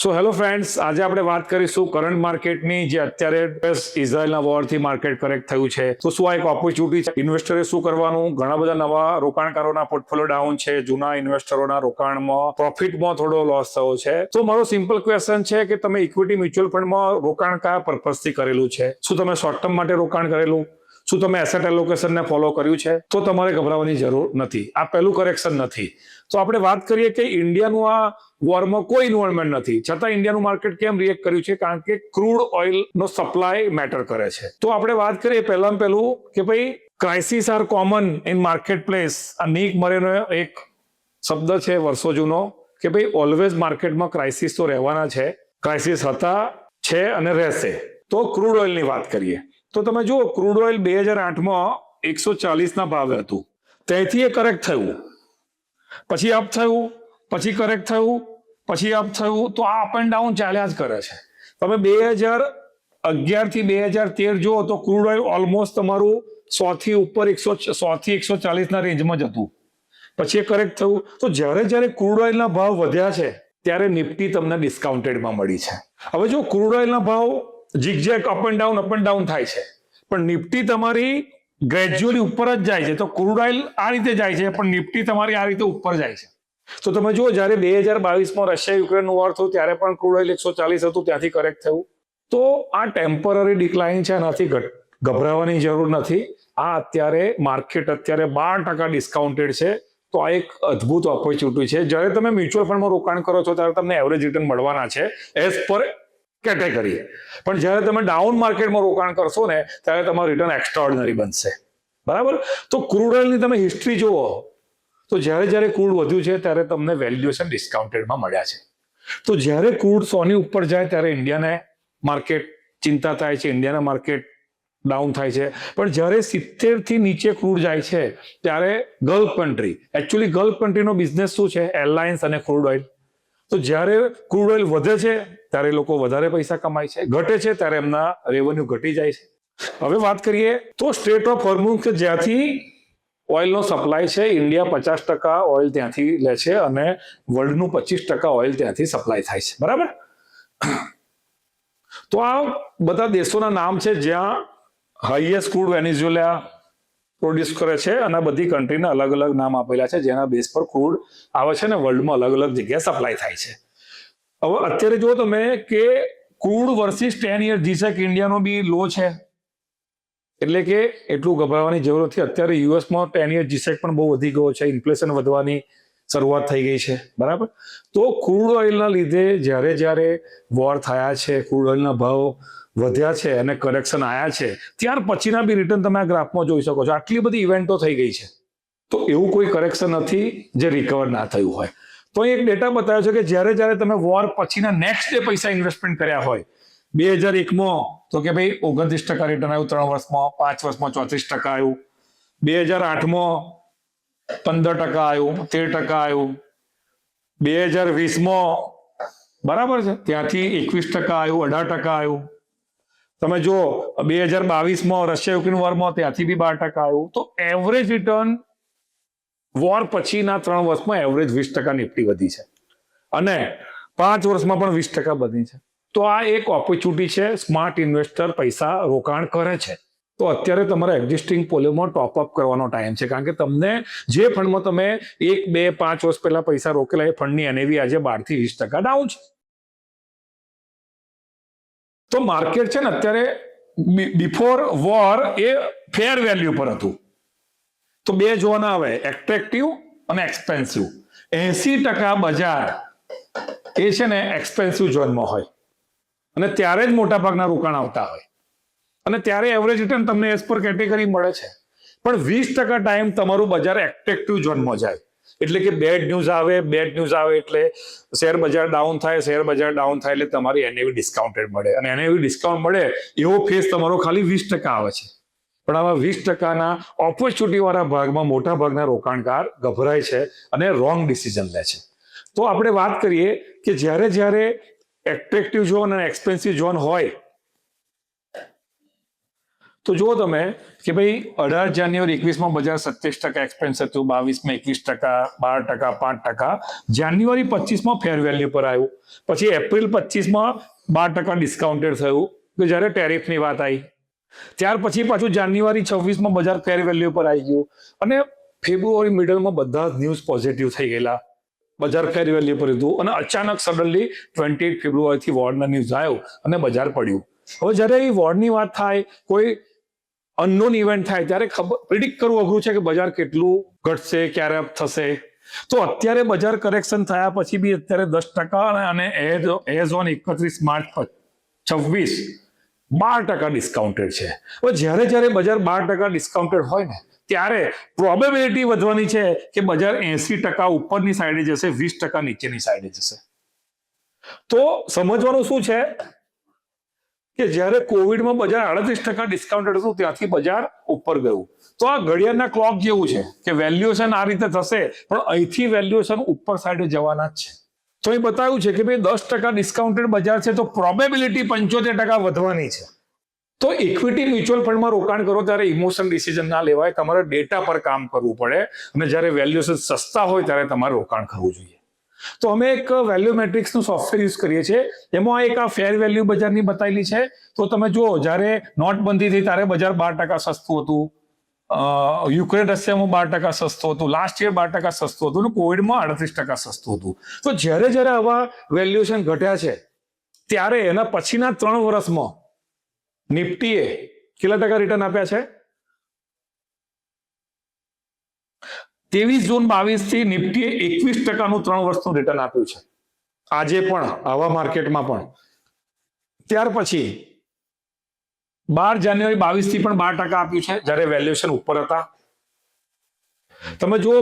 So hello friends, આજે આપણે વાત કરીશું કરંટ માર્કેટની જે અત્યારે ઇઝરાયલના વોરથી માર્કેટ કરેક્ટ થયું છે. તો શું આ એક ઓપોર્ચ્યુનિટી છે? ઇન્વેસ્ટરે શું કરવાનું? ઘણા બધા નવા રોકાણકારોના પોર્ટફોલિયો ડાઉન છે, જૂના ઇન્વેસ્ટરોના રોકાણમાં પ્રોફિટમાં થોડો લોસ થયો છે. તો મારો સિમ્પલ ક્વેશ્ચન છે કે તમે ઇક્વિટી મ્યુચ્યુઅલ ફંડમાં રોકાણ કયા પર્પઝથી કરેલું છે? શું તમે શોર્ટ ટર્મ માટે રોકાણ કરેલું? શું તમે એસેટ એલોકેશનને ફોલો કર્યું છે? તો તમારે ગભરાવાની જરૂર નથી. આ પહેલું કરેક્શન નથી. તો આપણે વાત કરીએ કે ઇન્ડિયાનું આ વોરમાં કોઈ ઇન્વોલ્વમેન્ટ નથી, છતાં ઇન્ડિયાનું માર્કેટ કેમ રિએક્ટ કર્યું છે? કારણ કે ક્રૂડ ઓઇલનો સપ્લાય મેટર કરે છે. તો આપણે વાત કરીએ પહેલું કે ભાઈ crisis are common in market place. આ નીક મરેનો એક શબ્દ છે વર્ષો જૂનો કે ભાઈ ઓલવેઝ માર્કેટમાં ક્રાઇસિસ તો રહેવાના છે, ક્રાઇસિસ હતા, છે અને રહેશે. તો ક્રૂડ ઓઇલની વાત કરીએ તો તમે જુઓ, ક્રૂડ ઓઇલ 2008માં 140ના ભાવે હતું, ત્યાંથી એ કરેક્ટ થયું, પછી અપ થયું, પછી કરેક્ટ થયું, પછી અપ થયું. તો આ અપ એન્ડ ડાઉન ચાલ્યા જ કરે છે. તમે 2011 થી 2013 જુઓ તો ક્રૂડ ઓઇલ ઓલમોસ્ટ તમારું 100 થી ઉપર 100 થી 140 ના રેન્જમાં જ હતું, પછી એ કરેક્ટ થયું. તો જ્યારે ક્રૂડ ઓઇલના ભાવ વધ્યા છે ત્યારે નિફ્ટી તમને ડિસ્કાઉન્ટેડમાં મળી છે. હવે જો ક્રૂડ ઓઇલના ભાવ ઝિગઝેગ અપ એન્ડ ડાઉન થાય છે, પણ નિફ્ટી તમારી ગ્રેજ્યુઅલી ઉપર જ જાય છે. તો ક્રૂડ ઓઇલ આ રીતે જાય છે, પણ નિફ્ટી તમારી આ રીતે ઉપર જાય છે. તો તમે જુઓ, જ્યારે 2022માં રશિયા યુક્રેનનું વોર થયું ત્યારે પણ ક્રૂડ ઓઇલ 140 હતું, ત્યાંથી કરેક્ટ થયું. તો આ ટેમ્પરરી ડિક્લાઇન છે, એનાથી ગભરાવાની જરૂર નથી. આ અત્યારે માર્કેટ અત્યારે 12% ડિસ્કાઉન્ટેડ છે. તો આ એક અદ્ભુત ઓપોર્ચ્યુનિટી છે. જ્યારે તમે મ્યુચ્યુઅલ ફંડમાં રોકાણ કરો છો ત્યારે તમને એવરેજ રિટર્ન મળવાના છે એઝ પર કેટેગરી, પણ જ્યારે તમે ડાઉન માર્કેટમાં રોકાણ કરશો ને ત્યારે તમારું રિટર્ન એક્સ્ટ્રાઓર્ડિનરી બનશે. બરાબર? તો ક્રૂડ ઓઇલની તમે હિસ્ટ્રી જુઓ તો જ્યારે ક્રૂડ વધ્યું છે ત્યારે તમને વેલ્યુએશન ડિસ્કાઉન્ટેડમાં મળ્યા છે. તો જ્યારે ક્રૂડ 100ની ઉપર જાય ત્યારે ઇન્ડિયાને માર્કેટ ચિંતા થાય છે, ઇન્ડિયાના માર્કેટ ડાઉન થાય છે. પણ જ્યારે 70 થી નીચે ક્રૂડ જાય છે ત્યારે ગલ્ફ કન્ટ્રી, એકચ્યુઅલી ગલ્ફ કન્ટ્રીનો બિઝનેસ શું છે? એરલાઇન્સ અને ક્રૂડ ઓઇલ. તો જ્યારે ક્રૂડ ઓઇલ વધે છે ત્યારે લોકો વધારે પૈસા કમાય છે, ઘટે છે ત્યારે એમના રેવન્યુ ઘટી જાય છે. હવે વાત કરીએ તો સ્ટ્રેટ ઓફ હોર્મુઝ કે જ્યાંથી ઓઇલનો સપ્લાય છે, ઇન્ડિયા 50% ઓઇલ ત્યાંથી લે છે અને વર્લ્ડનું 25% ઓઇલ ત્યાંથી સપ્લાય થાય છે. બરાબર? તો આ બધા દેશોના નામ છે જ્યાં હાઈએસ્ટ ક્રૂડ વેનેઝુએલા પ્રોડ્યુસ કરે છે, અને બધી કન્ટ્રીના અલગ અલગ નામ આપેલા છે જેના બેઝ પર ક્રૂડ આવે છે ને વર્લ્ડમાં અલગ અલગ જગ્યાએ સપ્લાય થાય છે. હવે અત્યારે જો તમે કે ક્રૂડ વર્સિસ 10 યર જીસેક ઇન્ડિયાનો બી લો છે, એટલે કે એટલું ગભરાવાની જરૂર નથી. અત્યારે યુએસમાં 10 યર જીસેક પણ બહુ વધી ગયો છે, ઇન્ફ્લેશન વધવાની શરૂઆત થઈ ગઈ છે. બરાબર? તો ક્રૂડ ઓઇલના લીધે જ્યારે વોર થયા છે, ક્રૂડ ઓઇલના ભાવ વધ્યા છે અને કરેક્શન આવ્યા છે, ત્યાર પછીના બી રિટર્ન તમે આ ગ્રાફમાં જોઈ શકો છો. આટલી બધી ઇવેન્ટો થઈ ગઈ છે, તો એવું કોઈ કરેક્શન નથી જે રિકવર ના થયું હોય. તો એક ડેટા બતાવ્યો છે કે જ્યારે તમે વોર પછીના નેક્સ્ટ ડે પૈસા ઇન્વેસ્ટમેન્ટ કર્યા હોય, 2001માં તો કે ભાઈ 29% રિટર્ન આવ્યું, 3 વર્ષમાં, 5 વર્ષમાં 34% આવ્યું, 2008માં 15% આવ્યું, 13% આવ્યું, 2020માં બરાબર છે ત્યાંથી 21% આવ્યું, 18% આવ્યું. તમે જો 2022માં રશિયા યુક્રેન વોરમાં ત્યાંથી બી 12% આવ્યું. તો એવરેજ રિટર્ન વોર પછીના 3 વર્ષમાં એવરેજ 20% નિફ્ટી વધી છે, અને 5 વર્ષમાં પણ 20% વધી છે. તો આ એક ઓપોર્ચ્યુનિટી છે. સ્માર્ટ ઇન્વેસ્ટર પૈસા રોકાણ કરે છે. તો અત્યારે તમારા એક્ઝિસ્ટિંગ પોલિયોમાં ટોપઅપ કરવાનો ટાઈમ છે, કારણ કે તમને જે ફંડમાં તમે 1, 2, 5 વર્ષ પહેલા પૈસા રોકેલા એ ફંડની એનએવી આજે 12 થી 20% ડાઉન છે. તો માર્કેટ છે ને અત્યારે બિફોર વોર એ ફેર વેલ્યુ પર હતું. તો બે જોવાના આવે, એટ્રેક્ટિવ અને એક્સપેન્સિવ. 80% બજાર એ છે ને એક્સપેન્સિવ ઝોનમાં હોય, અને ત્યારે જ મોટા ભાગના રોકાણ આવતા હોય, અને ત્યારે એવરેજ રિટર્ન તમને એઝ પર કેટેગરી મળે છે. પણ 20% ટાઈમ તમારું બજાર એટ્રેક્ટિવ ઝોનમાં જાય, એટલે કે બેડ ન્યૂઝ આવે એટલે શેર બજાર ડાઉન થાય એટલે તમારી એનએવી ડિસ્કાઉન્ટેડ મળે, અને એનએવી ડિસ્કાઉન્ટ મળે એવો ફેસ તમારો ખાલી 20% આવે છે. પણ આવા 20%ના ઓપોર્ચ્યુનિટી વાળા ભાગમાં મોટા ભાગના રોકાણકાર ગભરાય છે અને રોંગ ડિસિઝન લે છે. તો આપણે વાત કરીએ કે જ્યારે એટ્રેક્ટિવ ઝોન અને એક્સપેન્સિવ ઝોન હોય તો જુઓ તમે કે ભાઈ 18 જાન્યુઆરી 21 બજાર 27% એક્સપેન્સ હતું, 22 21%, 12%, 5%. જાન્યુઆરી 25 ફેર વેલ્યુ પર આવ્યું, પછી એપ્રિલ 25 12% ડિસ્કાઉન્ટેડ થયું કે જ્યારે ટેરિફની વાત આવી. ત્યાર પછી પાછું જાન્યુઆરી 26 બજાર ફેર વેલ્યુ પર આવી ગયું અને ફેબ્રુઆરી મિડલમાં બધા જ ન્યૂઝ પોઝિટિવ થઈ ગયેલા, બજાર ફેર વેલ્યુ પર હતું અને અચાનક સડનલી 28 ફેબ્રુઆરીથી વોરના ન્યૂઝ આવ્યો અને બજાર પડ્યું. હવે જ્યારે એ વોરની વાત થાય, કોઈ અનનોન ઇવેન્ટ થાય ત્યારે પ્રિડિક્ટ કરવું અઘરું છે કે બજાર કેટલું ઘટશે, ક્યારે અપ થશે. તો અત્યારે બજાર કરેક્શન થયા પછી બી અત્યારે 10% અને એઝ ઓન 31 માર્ચ 26 12% ડિસ્કાઉન્ટેડ છે. હવે જ્યારે બજાર 12% ડિસ્કાઉન્ટેડ હોય ને ત્યારે પ્રોબેબિલિટી વધવાની છે કે બજાર 80% ઉપરની સાઈડે જશે, 20% નીચેની સાઈડે જશે. તો સમજવાનું શું છે કે જ્યારે કોવિડમાં બજાર 38% ડિસ્કાઉન્ટેડ હતું ત્યાંથી બજાર ઉપર ગયું. તો આ ઘડિયાળના ક્લોક જેવું છે કે વેલ્યુએશન આ રીતે થશે પણ અહીંથી વેલ્યુએશન ઉપર સાઈડે જવાના જ છે. તો એ બતાવ્યું છે કે ભાઈ 10% ડિસ્કાઉન્ટેડ બજાર છે તો પ્રોબેબિલિટી 75% વધવાની છે. તો ઇક્વિટી મ્યુચ્યુઅલ ફંડમાં રોકાણ કરો ત્યારે ઇમોશન ડિસિઝન ના લેવાય, તમારે ડેટા પર કામ કરવું પડે અને જ્યારે વેલ્યુએશન સસ્તા હોય ત્યારે તમારે રોકાણ કરવું જોઈએ. તો અમે એક વેલ્યુ મેટ્રિક્સનું સોફ્ટવેર યુઝ કરીએ છીએ, એમાં એક આ ફેર વેલ્યુ બજારની બતાવેલી છે. તો તમે જુઓ, જ્યારે નોટબંધી થઈ ત્યારે બજાર 12% સસ્તું હતું, યુક્રેન રશિયામાં 12% સસ્તું હતું, લાસ્ટ યર 12% સસ્તું હતું અને કોવિડમાં 38% સસ્તું હતું. તો જ્યારે આવા વેલ્યુએશન ઘટ્યા છે ત્યારે એના પછીના 3 વર્ષમાં નિફ્ટીએ કેટલા ટકા રિટર્ન આપ્યા છે? 23 જૂન 22 થી નિફ્ટીએ 21%નું 3 વર્ષનું રિટર્ન આપ્યું છે. આજે પણ આવા માર્કેટમાં પણ. ત્યાર પછી 12 જાન્યુઆરી 22 થી પણ 12% આપ્યું છે જ્યારે વેલ્યુએશન ઉપર હતા. તમે જુઓ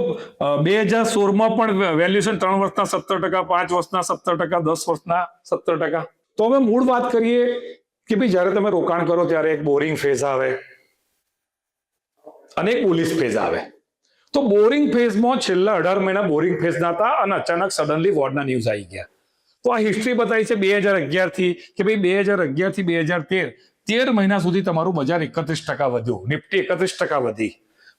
2016માં પણ વેલ્યુએશન 3 વર્ષના 17%, 5 વર્ષના 17%, 10 વર્ષના 17%. તો હવે મૂળ વાત કરીએ કે ભાઈ જ્યારે તમે રોકાણ કરો ત્યારે એક બોરિંગ ફેઝ આવે અને એક બુલિશ ફેઝ આવે. તો બોરિંગ ફેઝમાં છેલ્લા 18 મહિના બોરિંગ ફેઝ ના હતા અને અચાનક સડનલી વોરના ન્યૂઝ આવી ગયા. તો આ હિસ્ટ્રી બતાવી છે 2011 થી કે ભાઈ 2011 થી 2013 13 મહિના સુધી તમારું બજાર 31% વધ્યું, નિફ્ટી 31% વધી.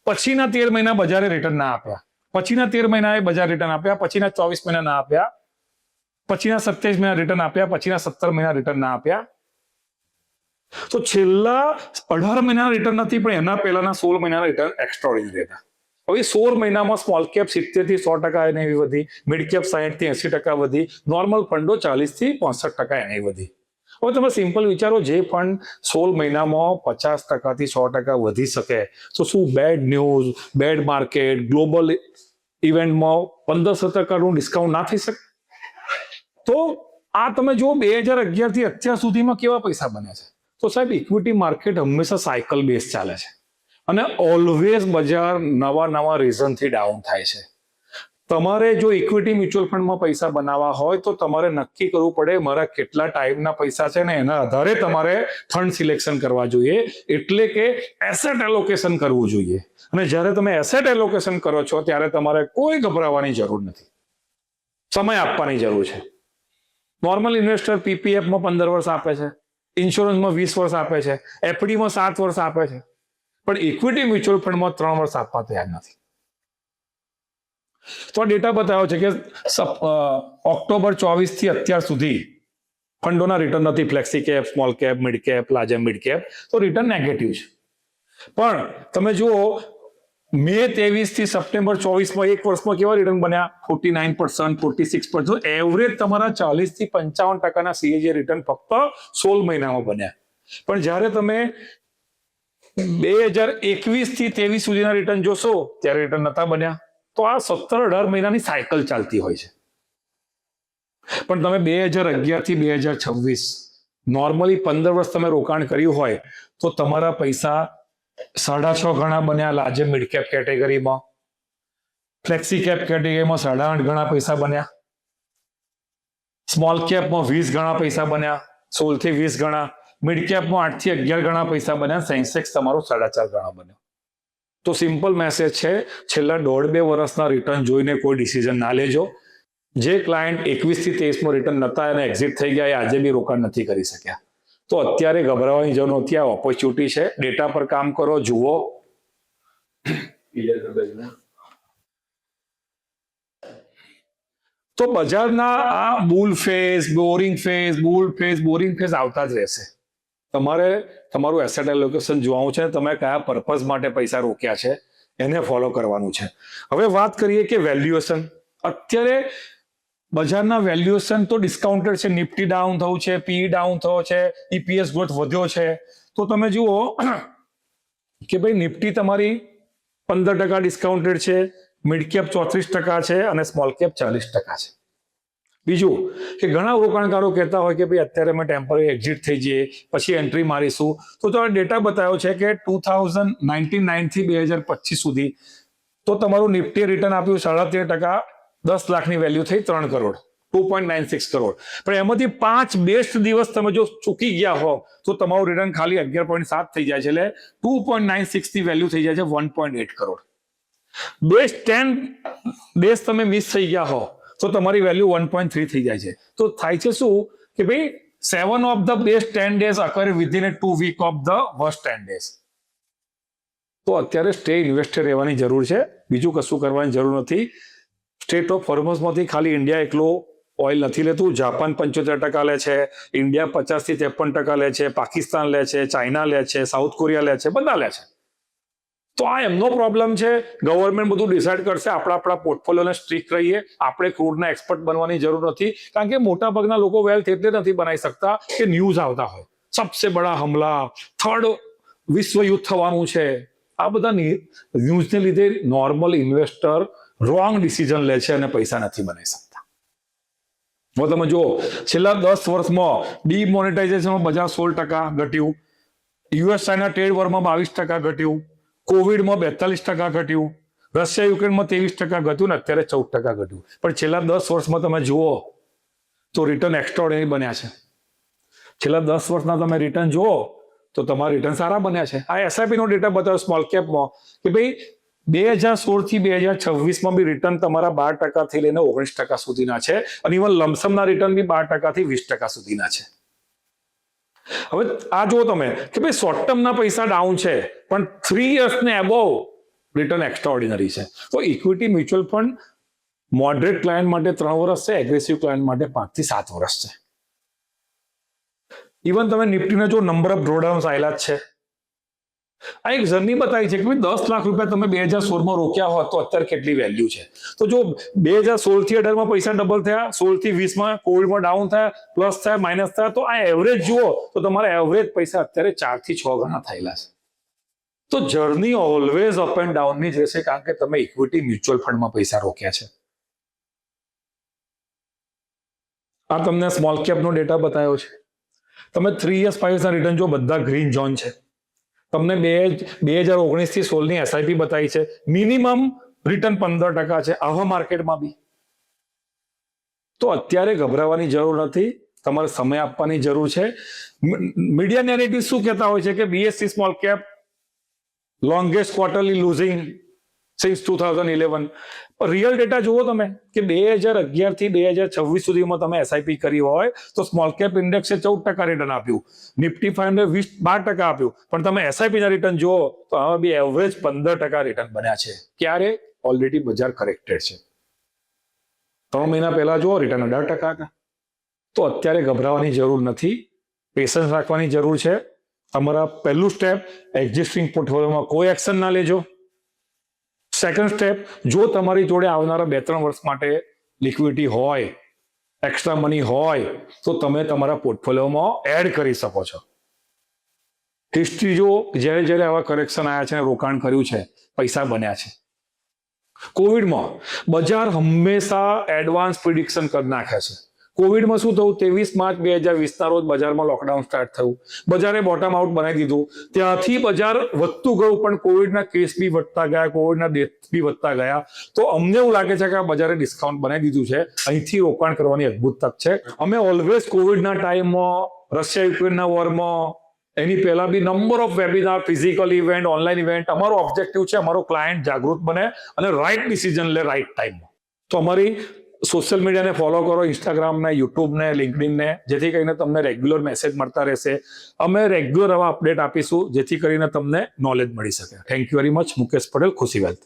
પછીના 13 મહિના બજારે રિટર્ન ના આપ્યા, પછીના 13 મહિનાએ બજાર રિટર્ન આપ્યા, પછીના 24 મહિના ના આપ્યા, પછીના 27 મહિના રિટર્ન આપ્યા, પછીના 17 મહિના રિટર્ન ના આપ્યા. તો છેલ્લા 18 મહિના રિટર્ન નથી પણ એના પહેલાના 16 મહિનાના રિટર્ન એક્સ્ટ્રાઓર્ડિનરી હતા. હવે 16 મહિનામાં સ્મોલ કેપ 70 થી 100% એને એવી વધી, મિડ કેપ 60 થી 80% વધી, નોર્મલ ફંડો 40 થી 65% એને વધી. હવે તમે સિમ્પલ વિચારો, જે ફંડ 16 મહિનામાં 50% થી 100% વધી શકે તો શું bad news, bad market, global ઇવેન્ટમાં 15-17% ડિસ્કાઉન્ટ ના થઈ શકે? તો આ તમે જો 2011 થી અત્યાર સુધીમાં કેવા પૈસા બન્યા છે. તો સાહેબ, ઇક્વિટી માર્કેટ હંમેશા સાયકલ બેઝ ચાલે છે અને ઓલવેઝ બજાર નવા રીઝનથી ડાઉન થાય છે. તમારે જો ઇક્વિટી મ્યુચ્યુઅલ ફંડમાં પૈસા બનાવવા હોય તો તમારે નક્કી કરવું પડે મારા કેટલા ટાઈમના પૈસા છે ને એના આધારે તમારે ફંડ સિલેક્શન કરવા જોઈએ, એટલે કે એસેટ એલોકેશન કરવું જોઈએ. અને જ્યારે તમે એસેટ એલોકેશન કરો છો ત્યારે તમારે કોઈ ગભરાવાની જરૂર નથી, સમય આપવાની જરૂર છે. નોર્મલ ઇન્વેસ્ટર પીપીએફમાં 15 વર્ષ આપે છે, ઇન્સ્યોરન્સમાં 20 વર્ષ આપે છે, એફડીમાં 7 વર્ષ આપે છે, પણ ઇક્વિટી મ્યુચ્યુઅલ ફંડમાં 3 વર્ષ આપવા તૈયાર નથી. તો ડેટા બતાવ્યો છે કે ઓક્ટોબર 24 થી અત્યાર સુધી ફંડોના રિટર્ન નથી. Flexi cap, small cap, mid cap, large mid cap, તો રિટર્ન નેગેટિવ છે. પણ તમે જુઓ મે 23 થી સપ્ટેમ્બર 24માં એક વર્ષમાં કેવા રિટર્ન બન્યા? 49%, 46%. એવરેજ તમારા 40 થી 55%ના સીએજી રિટર્ન ફક્ત 16 મહિનામાં બન્યા. પણ જ્યારે તમે 2021 થી 23 સુધીના રિટર્ન જોશો ત્યારે રિટર્ન નતા બન્યા. તો આ 17-18 મહિનાની સાયકલ ચાલતી હોય છે. પણ તમે 2011 થી 2026 નોર્મલી 15 વર્ષ તમે રોકાણ કર્યું હોય તો તમારા પૈસા 6.5 ગણા બન્યા. લાર્જ મિડ કેપ કેટેગરીમાં, ફ્લેક્સી કેપ કેટેગરીમાં 8.5 ગણા પૈસા બન્યા, સ્મોલ કેપમાં 20 ગણા પૈસા બન્યા, 16 થી 20 ગણા, મિડ કેપમાં 8 થી 11 ગણા પૈસા બન્યા, સેન્સેક્સ તમારો 4.5 ગણા બન્યો. તો સિમ્પલ મેસેજ છે, છેલ્લા 1.5-2 વર્ષના રિટર્ન જોઈને કોઈ ડિસિઝન ના લેજો. જે ક્લાયન્ટ 21 થી 23માં રિટર્ન નતા એને એક્ઝિટ થઈ ગયા, એ આજે બી રોકાણ નથી કરી શક્યા. તો અત્યારે ગભરાવાની જરૂર નથી, આ ઓપોર્ચ્યુનિટી છે. ડેટા પર કામ કરો, જુઓ. તો બજારના આ બુલ ફેઝ, બોરિંગ ફેઝ આવતા જ રહેશે. તમારે તમારું એસેટ એલોકેશન જોવાનું છે, તમે કયા પર્પઝ માટે પૈસા રોક્યા છે એને ફોલો કરવાનું છે. હવે વાત કરીએ કે વેલ્યુએશન. અત્યારે બજારના વેલ્યુએશન તો ડિસ્કાઉન્ટેડ છે. નિફ્ટી ડાઉન થયું છે, પીઈ ડાઉન થયો છે, ઈપીએસ ગ્રોથ વધ્યો છે. તો તમે જુઓ કે ભાઈ નિફ્ટી તમારી 15% ડિસ્કાઉન્ટેડ છે, મિડ કેપ 34% છે અને સ્મોલ કેપ 40% છે. બીજું કે ઘણા રોકાણકારો કહેતા હોય કે ભાઈ અત્યારે અમે ટેમ્પરરી એક્ઝિટ થઈ જઈએ, પછી એન્ટ્રી મારીશું. તો તમે ડેટા બતાવ્યો છે કે 2099 થી 2025 સુધી તો તમારું નિફ્ટી રિટર્ન આપ્યું 13.5%, 10 લાખની વેલ્યુ થઈ 3 કરોડ, 2.96 કરોડ. પણ એમાંથી 5 બેસ્ટ દિવસ તમે જો ચૂકી ગયા હો તો તમારું રિટર્ન ખાલી 11.7 થઈ જાય છે, એટલે 2.96 ની વેલ્યુ થઈ જાય છે 1.8 કરોડ. બેસ્ટ 10 ડેઝ તમે મિસ થઈ ગયા હો તો તમારી વેલ્યુ 1.3 થઈ જાય છે. તો થાય છે શું કે ભાઈ 7 of the best 10 days occur within a 2 week of the worst 10 days. તો અત્યારે સ્ટે ઇન્વેસ્ટેડ રહેવાની જરૂર છે, બીજું કશું કરવાની જરૂર નથી. સ્ટેટ ઓફ ફોર્મર્સમાંથી ખાલી ઇન્ડિયા એકલો ઓઇલ નથી લેતું. જાપાન 75% લે છે, ઇન્ડિયા 50 થી 53% લે છે, પાકિસ્તાન લે છે, ચાઇના લે છે, સાઉથ કોરિયા લે છે, બધા લે છે. તો આ એમનો પ્રોબ્લેમ છે. ગવર્મેન્ટ બધું ડિસાઇડ કરશે. આપણા પોર્ટફોલિયોને સ્ટ્રિક્ટ રહીએ. આપણે ક્રૂડના એક્સપર્ટ બનવાની જરૂર નથી, કારણ કે મોટા ભાગના લોકો વેલ્થ એટલે નથી બનાવી શકતા કે ન્યૂઝ આવતા હોય સબસે બડા હમલા, થર્ડ વિશ્વ યુદ્ધ થવાનું છે. આ બધા ન્યૂઝને લીધે નોર્મલ ઇન્વેસ્ટર રોંગ ડિસિઝન લે છે અને પૈસા નથી બનાવી શકતા. હવે તમે જુઓ છેલ્લા 10 વર્ષમાં ડીમોનેટાઇઝેશનમાં બજાર 16% ઘટ્યું, યુએસ ચાઇના ટ્રેડ વોરમાં 22% ઘટ્યું, કોવિડમાં 42% ઘટ્યું, રશિયા યુક્રેનમાં 23% ઘટ્યું ને અત્યારે 14% ઘટ્યું. પણ છેલ્લા 10 વર્ષમાં તમે જુઓ તો રિટર્ન એક્સ્ટ્રાઓર્ડિનરી બન્યા છે. છેલ્લા 10 વર્ષના તમે રિટર્ન જુઓ તો તમારા રિટર્ન સારા બન્યા છે. આ એસઆઈપી નો ડેટા બતાવ્યો સ્મોલ કેપમાં કે ભાઈ 2016 થી 2026 બી રિટર્ન તમારા 12% થી લઈને 19% સુધીના છે, અને ઇવન લમસમના રિટર્ન બી 12% થી 20% સુધીના છે. હવે આ જુઓ તમે કે ભાઈ શોર્ટ ટર્મના પૈસા ડાઉન છે, પણ 3 years ને એબોવ રિટર્ન એક્સ્ટ્રાઓર્ડિનરી છે. તો equity mutual fund moderate client માટે 3 વર્ષ છે, એગ્રેસિવ ક્લાયન્ટ માટે 5 થી 7 વર્ષ છે. ઇવન તમે નિફ્ટીના જો નંબર ઓફ ડ્રોડાઉન્સ આવેલા છે. આ એક જર્ની બતાવી છે કે 10 લાખ રૂપિયા તમે 2016 રોક્યા હોત તો અત્યારે કેટલી વેલ્યુ છે. તો જો 2016 થી 18 પૈસા ડબલ થયા, 16 થી 20 કોવિડમાં ડાઉન થયા, પ્લસ થયા, માઇનસ થયા, તો આ એવરેજ જુઓ તો તમારા એવરેજ પૈસા અત્યારે 4 થી 6 ગણા થયેલા છે. તો journey always up and down ની જ રહેશે, કારણ કે તમે ઇક્વિટી મ્યુચ્યુઅલ ફંડમાં પૈસા રોક્યા છે. આ તમને સ્મોલ કેપ નો ડેટા બતાવ્યો છે. તમે 3 years 5 years ના રિટર્ન જો બધા ગ્રીન ઝોન છે. તમને 2019 થી 16 ની એસઆઈપી બતાવી છે, મિનિમમ રિટર્ન 15% છે આવા માર્કેટમાં બી. તો અત્યારે ગભરાવાની જરૂર નથી, તમારે સમય આપવાની જરૂર છે. મીડિયા નેરેટિવ શું કહેતા હોય છે કે BSE small cap longest quarterly losing since 2011. Real data જુઓ તમે કે 2011 થી 2026 સુધીમાં તમે એસઆઈપી કરી હોય તો સ્મોલ કેપ ઇન્ડેક્સે 14% રિટર્ન આપ્યું, નિફ્ટી 500 12% આપ્યું, પણ તમે એસઆઈપી ના રિટર્ન જુઓ તો આમાં બી એવરેજ 15% રિટર્ન બન્યા છે. ક્યારે? ઓલરેડી બજાર કરેક્ટેડ છે. 3 મહિના પહેલા જુઓ રિટર્ન 18% હતા. તો અત્યારે ગભરાવાની જરૂર નથી, પેશન્સ રાખવાની જરૂર છે. તમારા પહેલું સ્ટેપ, એક્ઝિસ્ટિંગ પોર્ટફોલિયોમાં કોઈ એક્શન ના લેજો. સેકન્ડ સ્ટેપ, જો તમારી જોડે આવનારા 2-3 વર્ષ માટે લિક્વિડિટી હોય, એક્સ્ટ્રા મની હોય, તો તમે તમારા પોર્ટફોલિયોમાં એડ કરી શકો છો. હિસ્ટ્રી જો જ્યારે જ્યારે આવા કરેક્શન આવ્યા છે, રોકાણ કર્યું છે, પૈસા બન્યા છે. કોવિડમાં બજાર હંમેશા એડવાન્સ પ્રિડિક્શન કરી નાખે છે. કોવિડમાં શું થયું? 23 માર્ચ 2020 ના રોજ બજારમાં લોકડાઉન સ્ટાર્ટ થયું, બજારે બોટમ આઉટ બનાવી દીધું. ત્યાંથી બજાર વધતું ગયું, પણ કોવિડના કેસ બી વધતા ગયા, કોવિડના ડેથ બી વધતા ગયા. તો અમને એવું લાગે છે કે આ બજારે ડિસ્કાઉન્ટ બનાવી દીધું છે, અહીંથી રોકાણ કરવાની અદભુત તક છે. અમે ઓલવેઝ કોવિડના ટાઈમમાં, રશિયા યુક્રેનના વોરમાં, એની પહેલા બી number of webinar, physical event, online event. અમારો ઓબ્જેક્ટિવ છે અમારો ક્લાયન્ટ જાગૃત બને અને રાઈટ ડિસિઝન લે રાઈટ ટાઈમમાં. તો અમારી સોશિયલ મીડિયાને ફોલો કરો, ઇન્સ્ટાગ્રામને, યુટ્યુબને, લિંક્ડઇનને, જેથી કરીને તમને રેગ્યુલર મેસેજ મળતા રહેશે. અમે રેગ્યુલર આવા અપડેટ આપીશું જેથી કરીને તમને નોલેજ મળી શકે. Thank you very much. Mukesh Patel, ખુશી વેલ્થ.